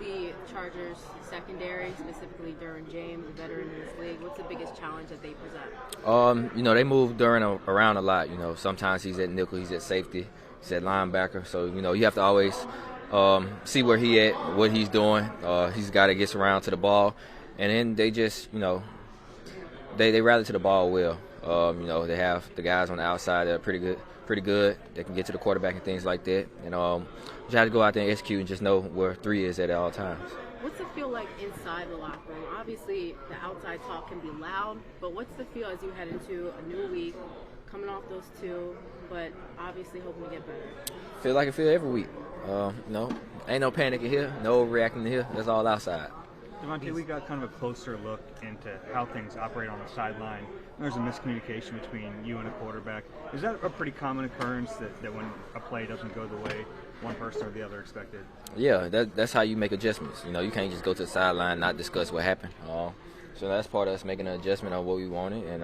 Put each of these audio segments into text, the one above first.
the Chargers secondary, specifically Derwin James, a veteran in this league? What's the biggest challenge that they present? They move Derwin around a lot. Sometimes he's at nickel, he's at safety, he's at linebacker. So, you have to always see where he at, what he's doing. He's got to get around to the ball. And then they just, they rally to the ball well. They have the guys on the outside that are pretty good. They can get to the quarterback and things like that. And you have to go out there and execute and just know where 3 is at all times. What's it feel like inside the locker room? Obviously, the outside talk can be loud, but what's the feel as you head into a new week, coming off those two, but obviously hoping to get better? Feel like I feel every week. Ain't no panic in here, no reacting in here. That's all outside. DeVonta, we got kind of a closer look into how things operate on the sideline. There's a miscommunication between you and a quarterback. Is that a pretty common occurrence that when a play doesn't go the way one person or the other expected? Yeah, that's how you make adjustments. You can't just go to the sideline and not discuss what happened. So that's part of us making an adjustment on what we wanted and,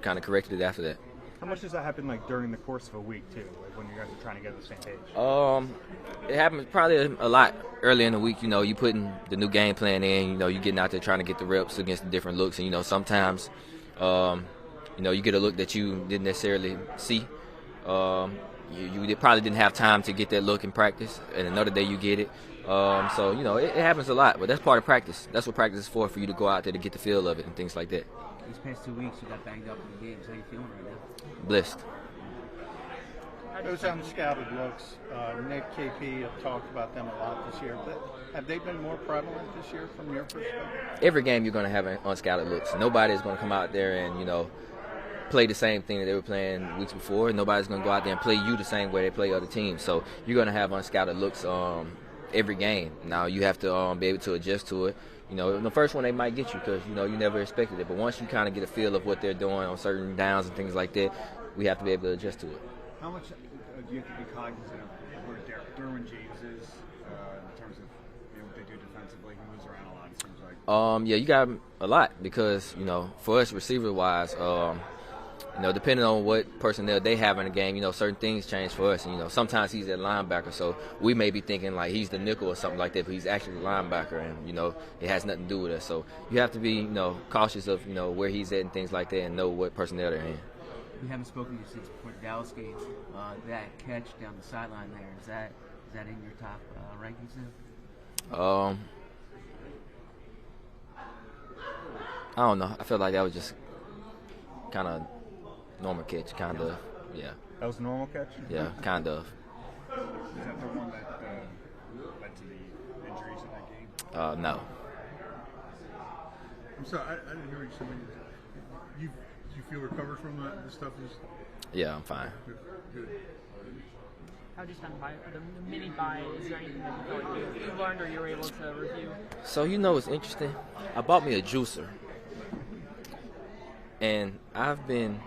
kind of corrected it after that. How much does that happen during the course of a week, too, when you guys are trying to get on the same page? It happens probably a lot early in the week. You putting the new game plan in. You getting out there trying to get the reps against the different looks. And, sometimes, you get a look that you didn't necessarily see. You probably didn't have time to get that look in practice, and another day you get it. It happens a lot, but that's part of practice. That's what practice is for you to go out there to get the feel of it and things like that. These past 2 weeks, you got banged up in the games. How are you feeling right now? Blessed. Those unscouted looks, Nick, KP have talked about them a lot this year, but have they been more prevalent this year from your perspective? Every game you're going to have unscouted looks. Nobody's going to come out there and, play the same thing that they were playing weeks before. Nobody's going to go out there and play you the same way they play other teams. So you're going to have unscouted looks every game. Now you have to be able to adjust to it. In the first one they might get you because, you never expected it. But once you kind of get a feel of what they're doing on certain downs and things like that, we have to be able to adjust to it. How much do you have to be cognizant of where Derwin James is in terms of what they do defensively? He moves around a lot, it seems like. Yeah, you got a lot because, for us receiver-wise, depending on what personnel they have in the game, certain things change for us. And, sometimes he's at linebacker, so we may be thinking like he's the nickel or something like that, but he's actually the linebacker, and, it has nothing to do with us. So you have to be, cautious of, where he's at and things like that and know what personnel they're in. We haven't spoken to you since before the Dallas game. That catch down the sideline there, is that in your top rankings now? I don't know. I feel like that was just kind of normal catch, kind of, yeah. That was a normal catch? Yeah, kind of. Is that the one that led to the injuries in that game? No. I'm sorry, I didn't hear you say do you feel recovered from the stuff? Yeah, I'm fine. Good. How did you spend the mini buy? Is there anything that you feel like you learned or you were able to review? So it's interesting. I bought me a juicer, and I've been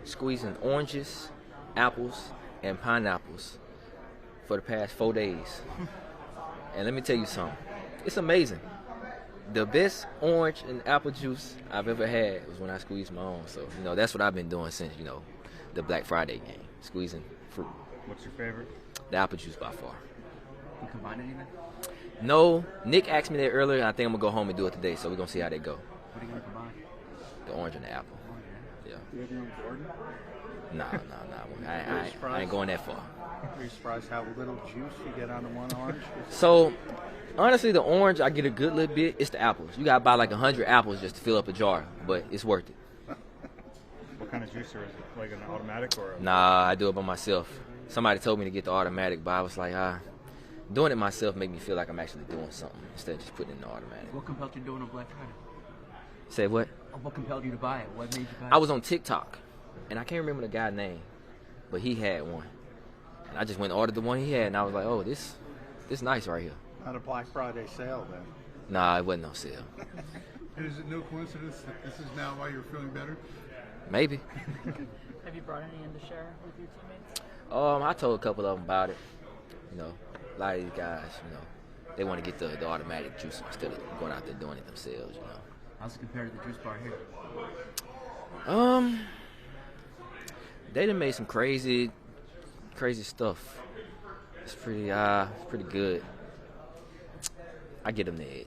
squeezing oranges, apples, and pineapples for the past 4 days. And let me tell you something. It's amazing. The best orange and apple juice I've ever had was when I squeezed my own. So, that's what I've been doing since, the Black Friday game, squeezing fruit. What's your favorite? The apple juice by far. You combine anything? No. Nick asked me that earlier, and I think I'm going to go home and do it today. So we're going to see how they go. What are you going to combine? The orange and the apple. Yeah. Do you have your own Jordan? Nah. I ain't going that far. Are you surprised how little juice you get out of one orange? So, honestly, the orange, I get a good little bit. It's the apples. You got to buy like 100 apples just to fill up a jar, but it's worth it. What kind of juicer is it? Like an automatic or? Nah, I do it by myself. Somebody told me to get the automatic, but I was like, doing it myself make me feel like I'm actually doing something instead of just putting it in the automatic. What compelled you to do it on Black Friday? Say what? What compelled you to buy it? What made you buy it? I was on TikTok, and I can't remember the guy's name, but he had one. And I just went and ordered the one he had, and I was like, oh, this nice right here. Not a Black Friday sale, then. Nah, it wasn't no sale. And is it no coincidence that this is now why you're feeling better? Maybe. Have you brought any in to share with your teammates? I told a couple of them about it. A lot of these guys, they want to get the automatic juice instead of going out there doing it themselves, How's it compared to the juice bar here? They done made some crazy stuff. It's pretty good. I get him the edge.